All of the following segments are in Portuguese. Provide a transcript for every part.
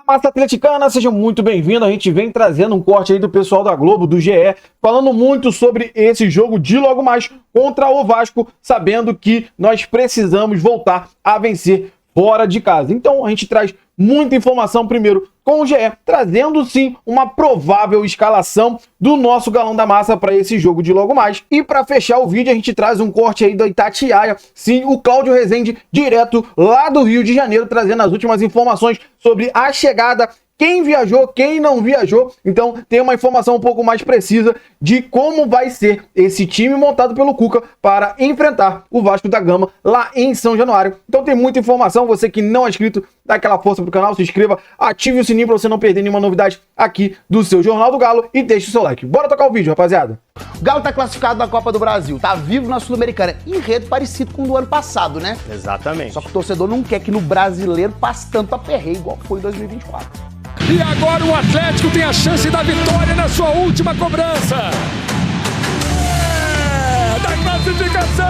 Massa atleticana, sejam muito bem-vindos. A gente vem trazendo um corte aí do pessoal da Globo, do GE, falando muito sobre esse jogo de logo mais contra o Vasco, sabendo que nós precisamos voltar a vencer fora de casa. Então a gente traz muita informação primeiro com o GE, trazendo sim uma provável escalação do nosso Galão da Massa para esse jogo de logo mais. E para fechar o vídeo a gente traz um corte aí da Itatiaia, sim, o Cláudio Rezende, direto lá do Rio de Janeiro, trazendo as últimas informações sobre a chegada, quem viajou, quem não viajou. Então tem uma informação um pouco mais precisa de como vai ser esse time montado pelo Cuca para enfrentar o Vasco da Gama lá em São Januário. Então tem muita informação, você que não é inscrito, dá aquela força pro canal, se inscreva, ative o sininho para você não perder nenhuma novidade aqui do seu Jornal do Galo e deixe o seu like. Bora tocar o vídeo, rapaziada. O Galo tá classificado na Copa do Brasil, tá vivo na Sul-Americana, enredo parecido com o do ano passado, né? Exatamente. Só que o torcedor não quer que no Brasileiro passe tanto aperreio igual foi em 2024. E agora o Atlético tem a chance da vitória na sua última cobrança. Da classificação!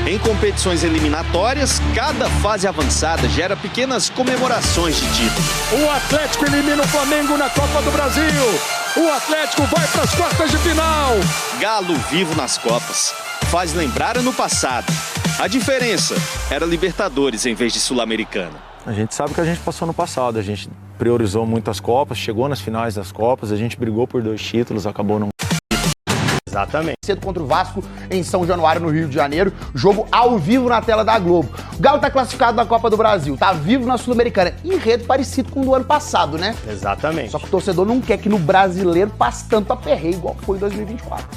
Em competições eliminatórias, cada fase avançada gera pequenas comemorações de título. O Atlético elimina o Flamengo na Copa do Brasil. O Atlético vai para as quartas de final. Galo vivo nas Copas. Faz lembrar ano passado. A diferença era Libertadores em vez de Sul-Americana. A gente sabe que a gente passou no passado, a gente priorizou muitas Copas, chegou nas finais das Copas, a gente brigou por 2 títulos, acabou não... Exatamente. Cedo contra o Vasco em São Januário, no Rio de Janeiro, jogo ao vivo na tela da Globo. O Galo tá classificado na Copa do Brasil, tá vivo na Sul-Americana, enredo parecido com o do ano passado, né? Exatamente. Só que o torcedor não quer que no Brasileiro passe tanto aperreio igual foi em 2024.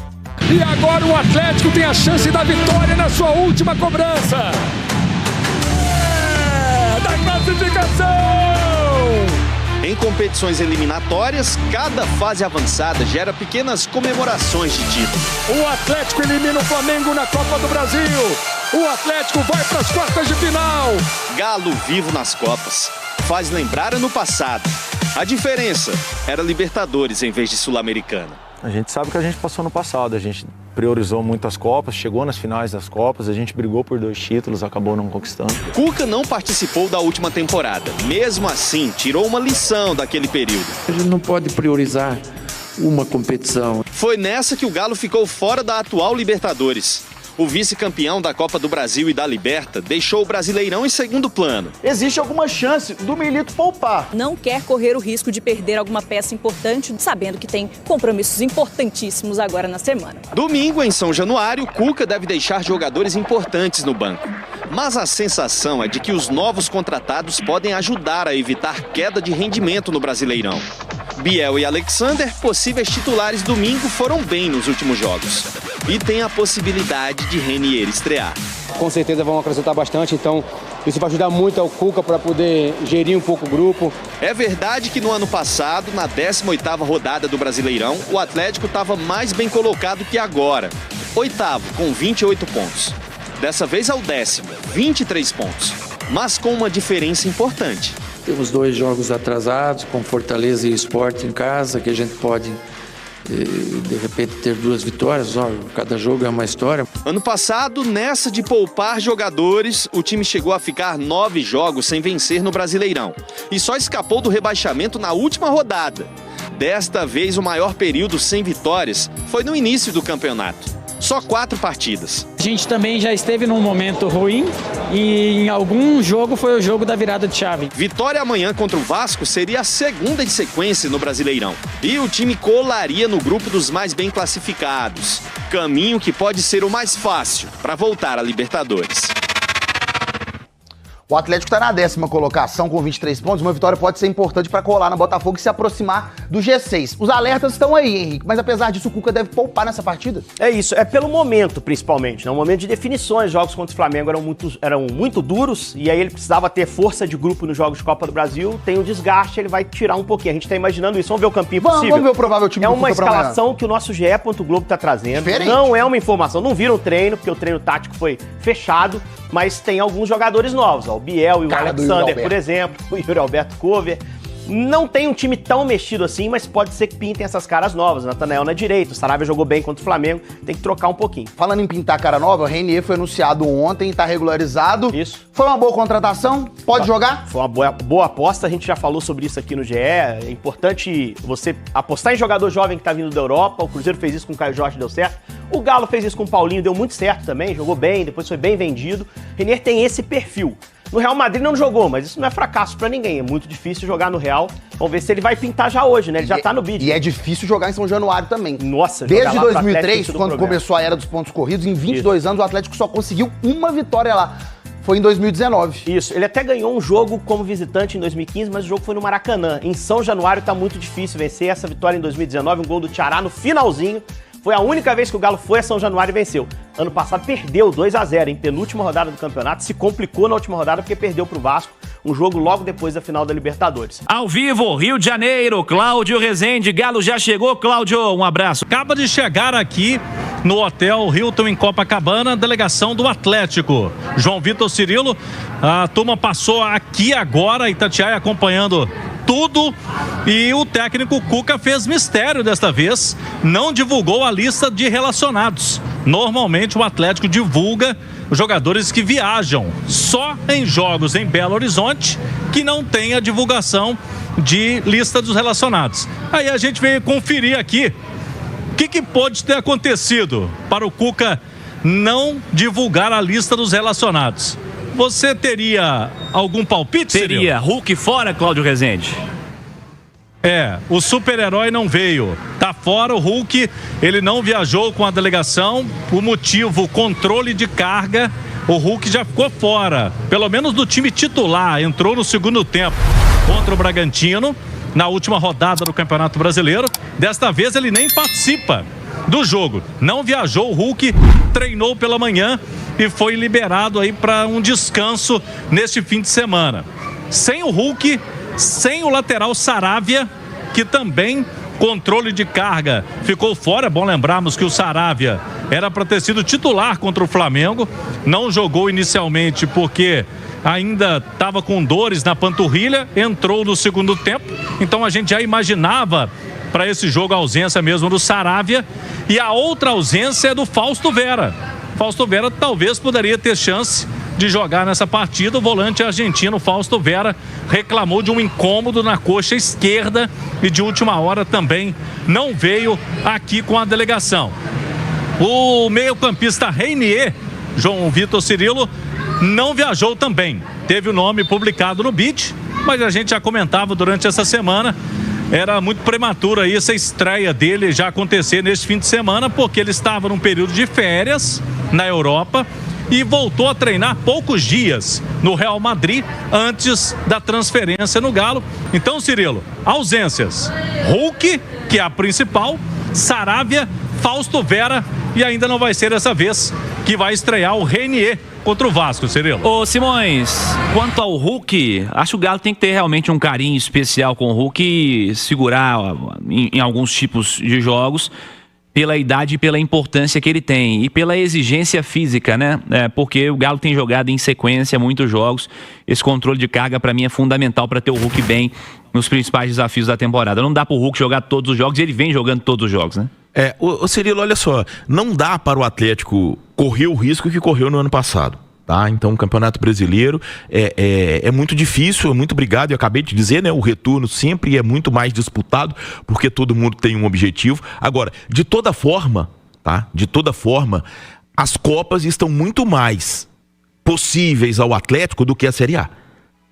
E agora o Atlético tem a chance da vitória na sua última cobrança. Da classificação! Em competições eliminatórias, cada fase avançada gera pequenas comemorações de título. O Atlético elimina o Flamengo na Copa do Brasil. O Atlético vai para as quartas de final. Galo vivo nas Copas. Faz lembrar ano passado. A diferença era Libertadores em vez de Sul-Americana. A gente sabe que a gente passou no passado, a gente priorizou muitas Copas, chegou nas finais das Copas, a gente brigou por 2 títulos, acabou não conquistando. Cuca não participou da última temporada. Mesmo assim, tirou uma lição daquele período. A gente não pode priorizar uma competição. Foi nessa que o Galo ficou fora da atual Libertadores. O vice-campeão da Copa do Brasil e da Liberta deixou o Brasileirão em segundo plano. Existe alguma chance do Milito poupar. Não quer correr o risco de perder alguma peça importante, sabendo que tem compromissos importantíssimos agora na semana. Domingo, em São Januário, Cuca deve deixar jogadores importantes no banco. Mas a sensação é de que os novos contratados podem ajudar a evitar queda de rendimento no Brasileirão. Biel e Alexander, possíveis titulares domingo, foram bem nos últimos jogos. E tem a possibilidade de Renier estrear. Com certeza vão acrescentar bastante, então isso vai ajudar muito ao Cuca para poder gerir um pouco o grupo. É verdade que no ano passado, na 18ª rodada do Brasileirão, o Atlético estava mais bem colocado que agora. 8º, com 28 pontos. Dessa vez é o 10º, 23 pontos. Mas com uma diferença importante. Temos 2 jogos atrasados, com Fortaleza e Sport em casa, que a gente pode, de repente, ter 2 vitórias. Cada jogo é uma história. Ano passado, nessa de poupar jogadores, o time chegou a ficar 9 jogos sem vencer no Brasileirão. E só escapou do rebaixamento na última rodada. Desta vez, o maior período sem vitórias foi no início do campeonato. Só 4 partidas. A gente também já esteve num momento ruim e em algum jogo foi o jogo da virada de chave. Vitória amanhã contra o Vasco seria a segunda de sequência no Brasileirão. E o time colaria no grupo dos mais bem classificados. Caminho que pode ser o mais fácil para voltar à Libertadores. O Atlético está na 10ª colocação com 23 pontos. Uma vitória pode ser importante para colar na Botafogo e se aproximar do G6. Os alertas estão aí, Henrique, mas apesar disso o Cuca deve poupar nessa partida? É isso, é pelo momento principalmente, né? Um momento de definições. Os jogos contra o Flamengo eram muito duros e aí ele precisava ter força de grupo nos jogos de Copa do Brasil. Tem o desgaste, ele vai tirar um pouquinho. A gente tá imaginando isso. Vamos ver o campinho possível. Vamos ver o provável time do Cuca Cuca. É uma escalação que o nosso GE. Globo tá trazendo. Diferente. Não é uma informação. Não viram o treino, porque o treino tático foi fechado. Mas tem alguns jogadores novos, ó, o Biel e o Alexander, por exemplo, o Yuri Alberto Cover. Não tem um time tão mexido assim, mas pode ser que pintem essas caras novas. Natanael na direita, o Saravia jogou bem contra o Flamengo, tem que trocar um pouquinho. Falando em pintar cara nova, o Renier foi anunciado ontem, tá regularizado. Isso. Foi uma boa contratação? Pode jogar? Foi uma boa aposta, a gente já falou sobre isso aqui no GE. É importante você apostar em jogador jovem que tá vindo da Europa. O Cruzeiro fez isso com o Caio Jorge, deu certo. O Galo fez isso com o Paulinho, deu muito certo também, jogou bem, depois foi bem vendido. Renier tem esse perfil. No Real Madrid não jogou, mas isso não é fracasso pra ninguém. É muito difícil jogar no Real. Vamos ver se ele vai pintar já hoje, né? Ele já tá no bid. E é difícil jogar em São Januário também. Nossa, desde 2003, quando começou a era dos pontos corridos, em 22 anos o Atlético só conseguiu uma vitória lá. Foi em 2019. Isso, ele até ganhou um jogo como visitante em 2015, mas o jogo foi no Maracanã. Em São Januário tá muito difícil vencer. Essa vitória em 2019, um gol do Thiará no finalzinho. Foi a única vez que o Galo foi a São Januário e venceu. Ano passado perdeu 2-0 em penúltima rodada do campeonato, se complicou na última rodada porque perdeu pro Vasco, um jogo logo depois da final da Libertadores. Ao vivo, Rio de Janeiro, Cláudio Rezende, Galo já chegou, Cláudio, um abraço. Acaba de chegar aqui no Hotel Hilton em Copacabana, delegação do Atlético. João Vitor Cirilo, a turma passou aqui agora, Itatiaia acompanhando tudo, e o técnico Cuca fez mistério desta vez, não divulgou a lista de relacionados. Normalmente o Atlético divulga os jogadores que viajam, só em jogos em Belo Horizonte que não tem a divulgação de lista dos relacionados. Aí a gente veio conferir aqui o que pode ter acontecido para o Cuca não divulgar a lista dos relacionados. Você teria algum palpite, Cirilo? Teria. Hulk fora, Cláudio Rezende. O super-herói não veio. Tá fora o Hulk, ele não viajou com a delegação. O motivo, controle de carga. O Hulk já ficou fora, pelo menos do time titular. Entrou no segundo tempo contra o Bragantino, na última rodada do Campeonato Brasileiro. Desta vez ele nem participa do jogo. Não viajou, o Hulk treinou pela manhã e foi liberado aí para um descanso neste fim de semana. Sem o Hulk, sem o lateral Saravia, que também controle de carga ficou fora. É bom lembrarmos que o Saravia era para ter sido titular contra o Flamengo, não jogou inicialmente porque ainda estava com dores na panturrilha, entrou no segundo tempo, então a gente já imaginava para esse jogo a ausência mesmo do Saravia, e a outra ausência é do Fausto Vera. Fausto Vera talvez poderia ter chance de jogar nessa partida. O volante argentino Fausto Vera reclamou de um incômodo na coxa esquerda e de última hora também não veio aqui com a delegação. O meio-campista Renier, João Vitor Cirilo, não viajou também. Teve o nome publicado no BID, mas a gente já comentava durante essa semana. Era muito prematuro aí essa estreia dele já acontecer neste fim de semana, porque ele estava num período de férias na Europa e voltou a treinar poucos dias no Real Madrid antes da transferência no Galo. Então, Cirilo, ausências: Hulk, que é a principal, Saravia, Fausto Vera, e ainda não vai ser dessa vez que vai estrear o Renier contra o Vasco, Cirilo. Ô Simões, quanto ao Hulk, acho que o Galo tem que ter realmente um carinho especial com o Hulk e segurar em alguns tipos de jogos, pela idade e pela importância que ele tem e pela exigência física, né? Porque o Galo tem jogado em sequência muitos jogos. Esse controle de carga para mim é fundamental para ter o Hulk bem nos principais desafios da temporada. Não dá pro Hulk jogar todos os jogos, e ele vem jogando todos os jogos, né? O Cirilo, olha só, não dá para o Atlético correr o risco que correu no ano passado. Tá? Então o Campeonato Brasileiro é muito difícil, é muito brigado. Eu acabei de dizer, né? O retorno sempre é muito mais disputado, porque todo mundo tem um objetivo. Agora, de toda forma, tá? De toda forma, as Copas estão muito mais possíveis ao Atlético do que a Série A.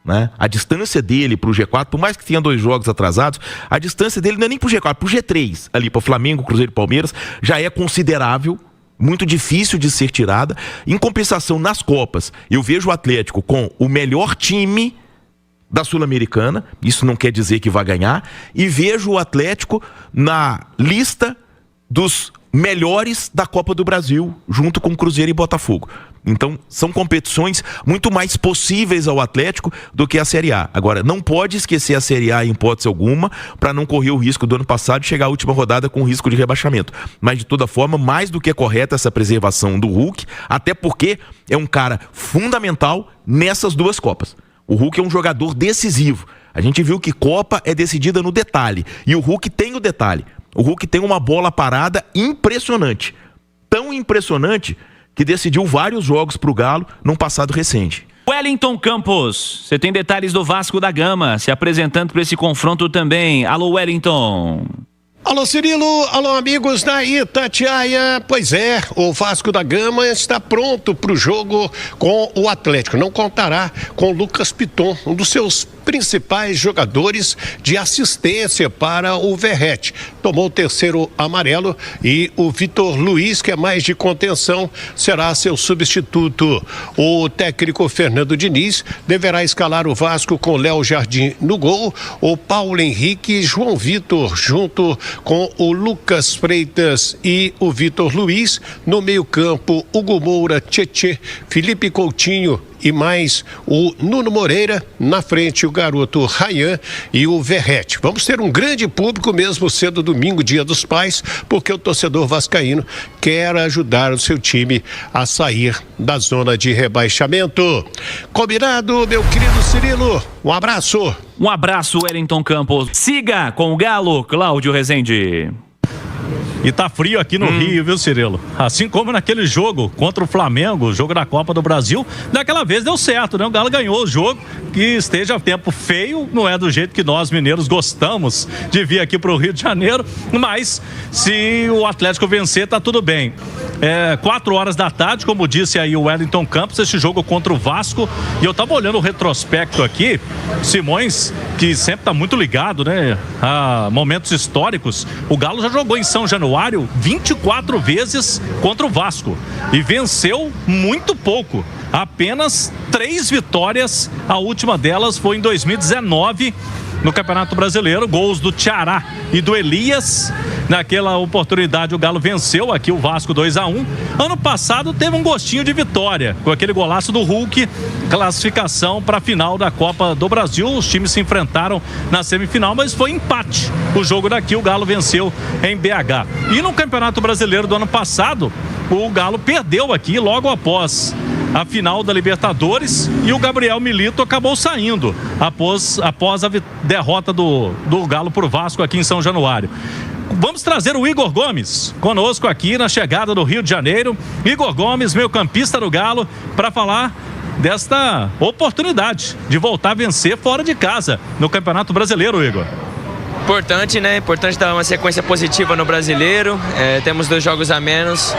Né? A distância dele pro G4, por mais que tenha 2 jogos atrasados, a distância dele não é nem pro G4, pro G3, ali para Flamengo, Cruzeiro e Palmeiras, já é considerável, muito difícil de ser tirada. Em compensação, nas Copas, eu vejo o Atlético com o melhor time da Sul-Americana, isso não quer dizer que vai ganhar, e vejo o Atlético na lista dos melhores da Copa do Brasil, junto com Cruzeiro e Botafogo. Então, são competições muito mais possíveis ao Atlético do que a Série A. Agora, não pode esquecer a Série A em hipótese alguma, para não correr o risco do ano passado de chegar à última rodada com risco de rebaixamento. Mas, de toda forma, mais do que é correta essa preservação do Hulk, até porque é um cara fundamental nessas 2 Copas. O Hulk é um jogador decisivo. A gente viu que Copa é decidida no detalhe. E o Hulk tem o detalhe. O Hulk tem uma bola parada impressionante. Tão impressionante que decidiu vários jogos pro Galo num passado recente. Wellington Campos, você tem detalhes do Vasco da Gama se apresentando para esse confronto também. Alô, Wellington. Alô, Cirilo. Alô, amigos da Itatiaia. Pois é, o Vasco da Gama está pronto para o jogo com o Atlético. Não contará com o Lucas Piton, um dos seus principais jogadores de assistência para o Verrete. Tomou o terceiro amarelo e o Vitor Luiz, que é mais de contenção, será seu substituto. O técnico Fernando Diniz deverá escalar o Vasco com Léo Jardim no gol, o Paulo Henrique e João Vitor, junto com o Lucas Freitas e o Vitor Luiz. No meio-campo, Hugo Moura, Tietê, Felipe Coutinho e mais o Nuno Moreira. Na frente, o garoto Rayan e o Verrete. Vamos ter um grande público, mesmo sendo domingo, Dia dos Pais, porque o torcedor vascaíno quer ajudar o seu time a sair da zona de rebaixamento. Combinado, meu querido Cirilo? Um abraço. Um abraço, Wellington Campos. Siga com o Galo, Cláudio Rezende. E tá frio aqui no Rio, viu, Cirilo? Assim como naquele jogo contra o Flamengo, o jogo da Copa do Brasil, daquela vez deu certo, né? O Galo ganhou o jogo, que esteja tempo feio, não é do jeito que nós mineiros gostamos de vir aqui pro Rio de Janeiro, mas se o Atlético vencer, tá tudo bem. 4 horas da tarde, como disse aí o Wellington Campos, esse jogo contra o Vasco, e eu tava olhando o retrospecto aqui, Simões, que sempre tá muito ligado, né, a momentos históricos, o Galo já jogou em São Januário 24 vezes contra o Vasco e venceu muito pouco, apenas 3 vitórias, a última delas foi em 2019 no Campeonato Brasileiro, gols do Tiará e do Elias. Naquela oportunidade o Galo venceu aqui o Vasco 2-1. Ano passado teve um gostinho de vitória com aquele golaço do Hulk, classificação para a final da Copa do Brasil. Os times se enfrentaram na semifinal, mas foi empate. O jogo daqui o Galo venceu em BH. E no Campeonato Brasileiro do ano passado, o Galo perdeu aqui logo após a final da Libertadores e o Gabriel Milito acabou saindo após a derrota do Galo por Vasco aqui em São Januário. Vamos trazer o Igor Gomes conosco aqui na chegada do Rio de Janeiro. Igor Gomes, meio-campista do Galo, para falar desta oportunidade de voltar a vencer fora de casa no Campeonato Brasileiro, Igor. Importante, né? Importante dar uma sequência positiva no Brasileiro. Temos 2 jogos a menos,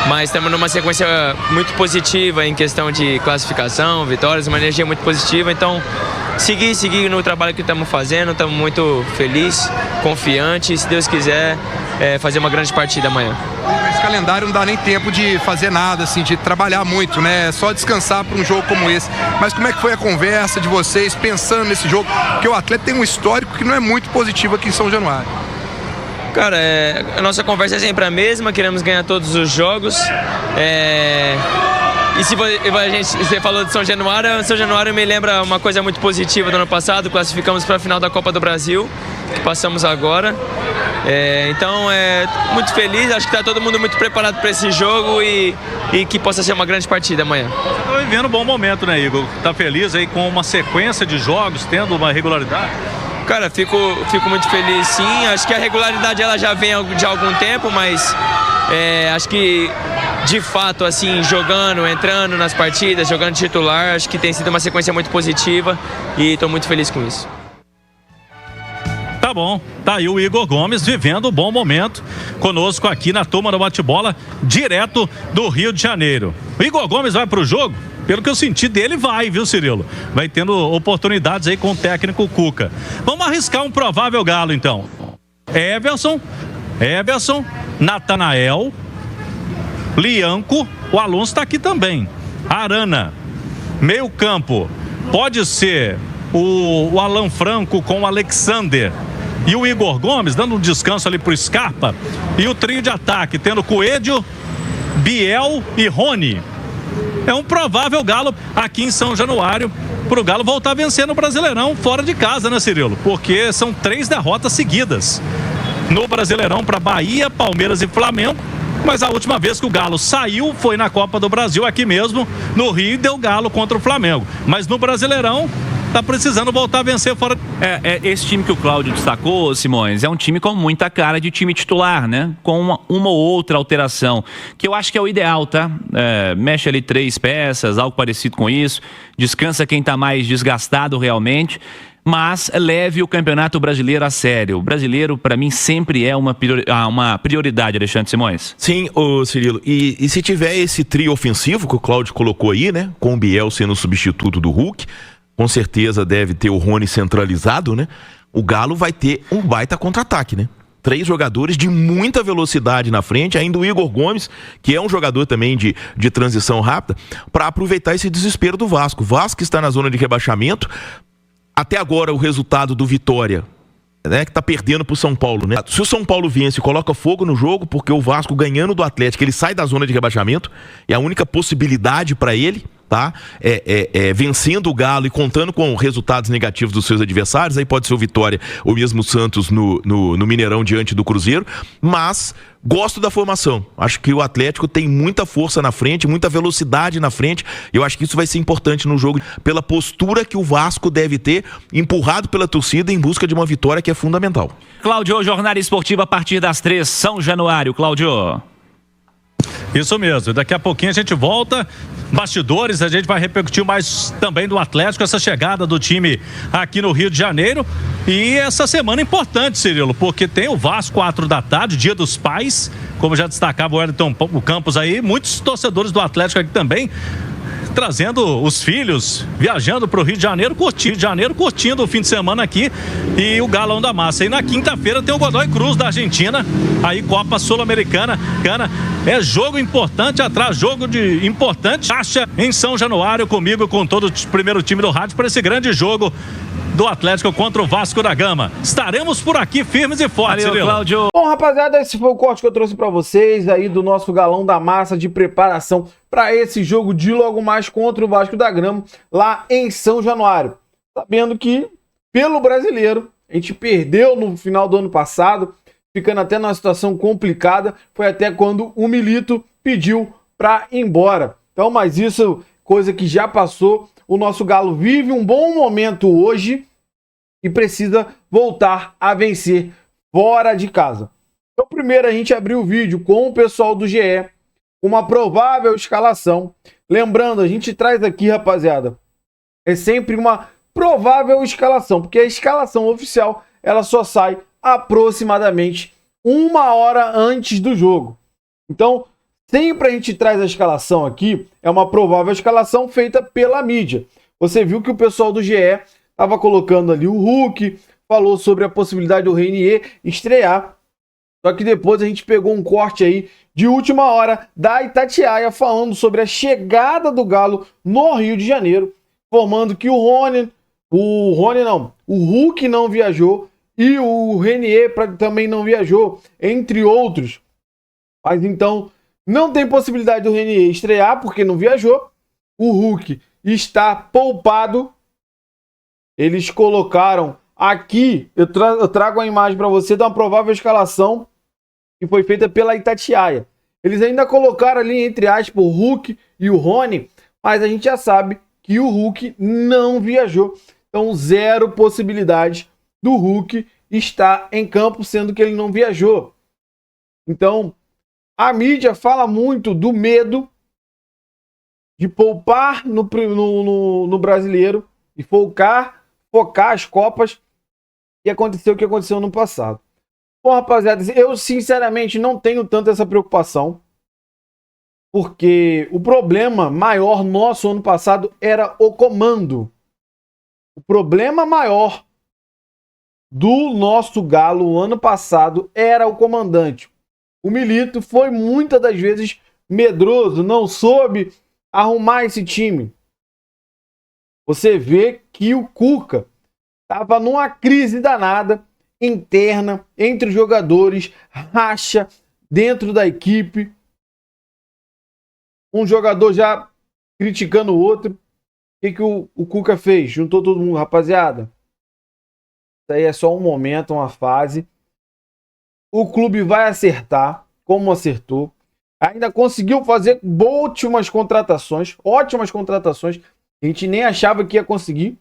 mas estamos numa sequência muito positiva em questão de classificação, vitórias, uma energia muito positiva. Então, seguir no trabalho que estamos fazendo. Estamos muito felizes, confiantes. Se Deus quiser, fazer uma grande partida amanhã. Esse calendário não dá nem tempo de fazer nada, assim, de trabalhar muito, né? É só descansar para um jogo como esse. Mas como é que foi a conversa de vocês pensando nesse jogo? Porque o Atlético tem um histórico que não é muito positivo aqui em São Januário. Cara, a nossa conversa é sempre a mesma, queremos ganhar todos os jogos. E se você falou de São Januário me lembra uma coisa muito positiva do ano passado, classificamos para a final da Copa do Brasil, que passamos agora. Então, muito feliz, acho que está todo mundo muito preparado para esse jogo e que possa ser uma grande partida amanhã. Você está vivendo um bom momento, né, Igor? Está feliz aí com uma sequência de jogos, tendo uma regularidade? Cara, fico muito feliz, sim. Acho que a regularidade ela já vem de algum tempo, mas acho que de fato, assim, entrando nas partidas, jogando titular, acho que tem sido uma sequência muito positiva e estou muito feliz com isso. Tá bom, tá aí o Igor Gomes vivendo um bom momento conosco aqui na Turma do Bate-Bola, direto do Rio de Janeiro. O Igor Gomes vai pro jogo? Pelo que eu senti dele, vai, viu, Cirilo? Vai tendo oportunidades aí com o técnico Cuca. Vamos arriscar um provável Galo, então. Everson, Natanael, Lianco, o Alonso tá aqui também. Arana, meio campo, pode ser o Alan Franco com o Alexander e o Igor Gomes, dando um descanso ali pro Scarpa. E o trio de ataque, tendo Coelho, Biel e Rony. É um provável Galo aqui em São Januário, pro Galo voltar a vencer no Brasileirão fora de casa, né, Cirilo? Porque são 3 derrotas seguidas no Brasileirão para Bahia, Palmeiras e Flamengo. Mas a última vez que o Galo saiu foi na Copa do Brasil, aqui mesmo no Rio, e deu Galo contra o Flamengo. Mas no Brasileirão tá precisando voltar a vencer fora. Esse time que o Cláudio destacou, Simões, é um time com muita cara de time titular, né? Com uma ou outra alteração, que eu acho que é o ideal, tá? Mexe ali 3 peças, algo parecido com isso, descansa quem tá mais desgastado realmente, mas leve o Campeonato Brasileiro a sério. O brasileiro, para mim, sempre é uma prioridade, Alexandre Simões. Sim, ô Cirilo. E se tiver esse trio ofensivo que o Cláudio colocou aí, né? Com o Biel sendo o substituto do Hulk, com certeza deve ter o Rony centralizado, né? O Galo vai ter um baita contra-ataque, né? 3 jogadores de muita velocidade na frente, ainda o Igor Gomes, que é um jogador também de transição rápida, para aproveitar esse desespero do Vasco. O Vasco está na zona de rebaixamento. Até agora o resultado do Vitória, né, que tá perdendo pro São Paulo, né? Se o São Paulo vence, coloca fogo no jogo, porque o Vasco ganhando do Atlético, ele sai da zona de rebaixamento, é a única possibilidade para ele, tá? Vencendo o Galo e contando com resultados negativos dos seus adversários, aí pode ser o Vitória ou mesmo o Santos no Mineirão diante do Cruzeiro, mas gosto da formação. Acho que o Atlético tem muita força na frente, muita velocidade na frente. Eu acho que isso vai ser importante no jogo, pela postura que o Vasco deve ter, empurrado pela torcida em busca de uma vitória que é fundamental. Cláudio, jornada esportiva a partir das 3, São Januário. Cláudio. Isso mesmo, daqui a pouquinho a gente volta, bastidores, a gente vai repercutir mais também do Atlético, essa chegada do time aqui no Rio de Janeiro, e essa semana importante, Cirilo, porque tem o Vasco 4 da tarde, Dia dos Pais, como já destacava o Wellington Campos aí, muitos torcedores do Atlético aqui também, trazendo os filhos, viajando para o Rio de Janeiro, curtindo o fim de semana aqui, e o Galão da Massa. E na quinta-feira tem o Godoy Cruz da Argentina, aí Copa Sul-Americana, é jogo importante atrás, jogo de importante, acha em São Januário, comigo, com todo o primeiro time do rádio, para esse grande jogo do Atlético contra o Vasco da Gama. Estaremos por aqui firmes e fortes, Valeu, Cláudio. Bom, rapaziada, esse foi o corte que eu trouxe pra vocês aí do nosso Galão da Massa de preparação para esse jogo de logo mais contra o Vasco da Gama lá em São Januário. Sabendo que, pelo brasileiro, a gente perdeu no final do ano passado, ficando até numa situação complicada, foi até quando o Milito pediu pra ir embora. Então, mas isso, coisa que já passou, o nosso Galo vive um bom momento hoje e precisa voltar a vencer fora de casa. Então, primeiro a gente abriu o vídeo com o pessoal do GE, uma provável escalação. Lembrando, a gente traz aqui, rapaziada, é sempre uma provável escalação, porque a escalação oficial, ela só sai aproximadamente 1 hora antes do jogo. Então, sempre a gente traz a escalação aqui, é uma provável escalação feita pela mídia. Você viu que o pessoal do GE estava colocando ali o Hulk, falou sobre a possibilidade do Renier estrear. Só que depois a gente pegou um corte aí de última hora da Itatiaia falando sobre a chegada do Galo no Rio de Janeiro, informando que o Hulk não viajou e o Renier também não viajou, entre outros. Mas então não tem possibilidade do Renier estrear porque não viajou. O Hulk está poupado. Eles colocaram aqui, eu trago a imagem para você da uma provável escalação que foi feita pela Itatiaia. Eles ainda colocaram ali, entre aspas, o Hulk e o Rony, mas a gente já sabe que o Hulk não viajou. Então, 0 possibilidade do Hulk estar em campo, sendo que ele não viajou. Então, a mídia fala muito do medo de poupar no brasileiro e focar as Copas, e aconteceu o que aconteceu no passado. Bom, rapaziada, eu sinceramente não tenho tanto essa preocupação, porque o problema maior nosso ano passado era o comando. O problema maior do nosso Galo ano passado era o comandante. O Milito foi muitas das vezes medroso, não soube arrumar esse time. Você vê que o Cuca estava numa crise danada interna entre os jogadores, racha dentro da equipe, um jogador já criticando o outro. O que o Cuca fez? Juntou todo mundo, rapaziada. Isso aí é só um momento, uma fase. O clube vai acertar, como acertou. Ainda conseguiu fazer ótimas contratações. A gente nem achava que ia conseguir.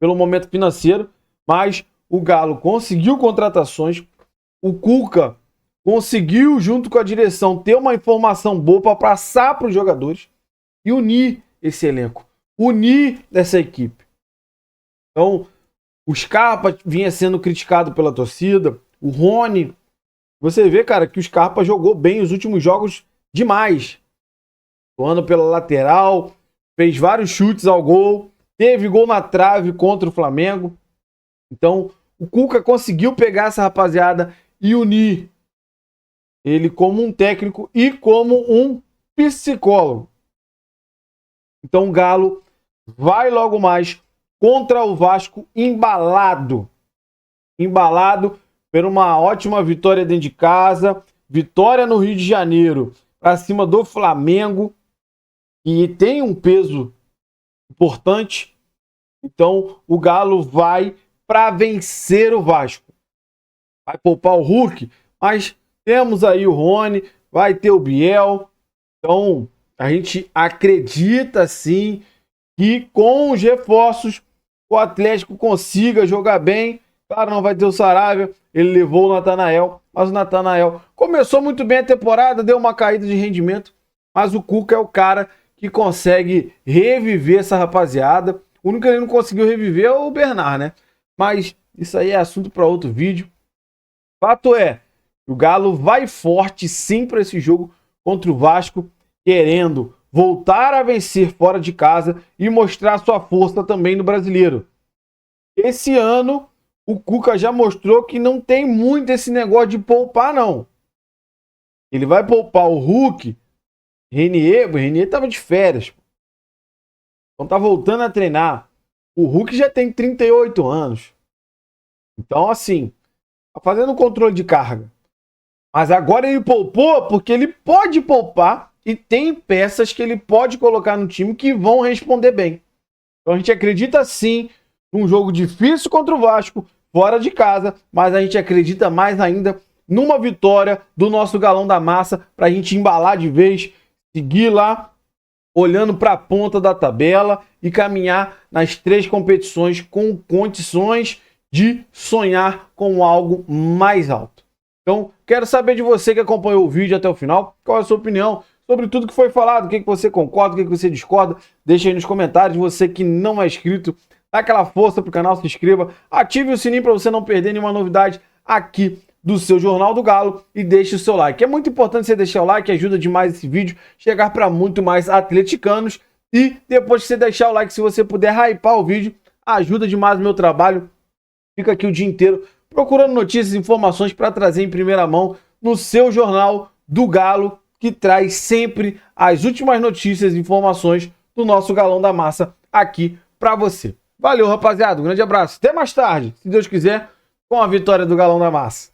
pelo momento financeiro, mas o Galo conseguiu contratações, o Cuca conseguiu, junto com a direção, ter uma informação boa para passar para os jogadores e unir esse elenco, unir essa equipe. Então, o Scarpa vinha sendo criticado pela torcida, o Rony, você vê, cara, que o Scarpa jogou bem os últimos jogos demais. Atuando pela lateral, fez vários chutes ao gol, teve gol na trave contra o Flamengo. Então, o Cuca conseguiu pegar essa rapaziada e unir ele como um técnico e como um psicólogo. Então, o Galo vai logo mais contra o Vasco embalado. Embalado por uma ótima vitória dentro de casa, vitória no Rio de Janeiro para cima do Flamengo, que tem um peso importante. Então, o Galo vai para vencer o Vasco. Vai poupar o Hulk, mas temos aí o Rony, vai ter o Biel. Então, a gente acredita sim que com os reforços o Atlético consiga jogar bem. Claro, não vai ter o Saravia, ele levou o Natanael, mas o Natanael começou muito bem a temporada, deu uma caída de rendimento, mas o Cuca é o cara que consegue reviver essa rapaziada. O único que ele não conseguiu reviver é o Bernard, né? Mas isso aí é assunto para outro vídeo. Fato é, o Galo vai forte sim para esse jogo contra o Vasco, querendo voltar a vencer fora de casa e mostrar sua força também no Brasileiro. Esse ano, o Cuca já mostrou que não tem muito esse negócio de poupar, não. Ele vai poupar o Hulk, o Renier estava de férias. Então tá voltando a treinar. O Hulk já tem 38 anos. Então, assim, tá fazendo controle de carga. Mas agora ele poupou porque ele pode poupar e tem peças que ele pode colocar no time que vão responder bem. Então a gente acredita sim num jogo difícil contra o Vasco, fora de casa, mas a gente acredita mais ainda numa vitória do nosso Galão da Massa para a gente embalar de vez, seguir lá olhando para a ponta da tabela e caminhar nas 3 competições com condições de sonhar com algo mais alto. Então, quero saber de você que acompanhou o vídeo até o final, qual é a sua opinião sobre tudo que foi falado, o que você concorda, o que você discorda, deixa aí nos comentários. Você que não é inscrito, dá aquela força pro canal, se inscreva, ative o sininho para você não perder nenhuma novidade aqui do seu Jornal do Galo e deixe o seu like. É muito importante você deixar o like, ajuda demais esse vídeo chegar para muito mais atleticanos. E depois que você deixar o like, se você puder hypar o vídeo, ajuda demais o meu trabalho. Fica aqui o dia inteiro procurando notícias e informações para trazer em primeira mão no seu Jornal do Galo, que traz sempre as últimas notícias e informações do nosso Galão da Massa aqui para você. Valeu, rapaziada. Um grande abraço. Até mais tarde, se Deus quiser, com a vitória do Galão da Massa.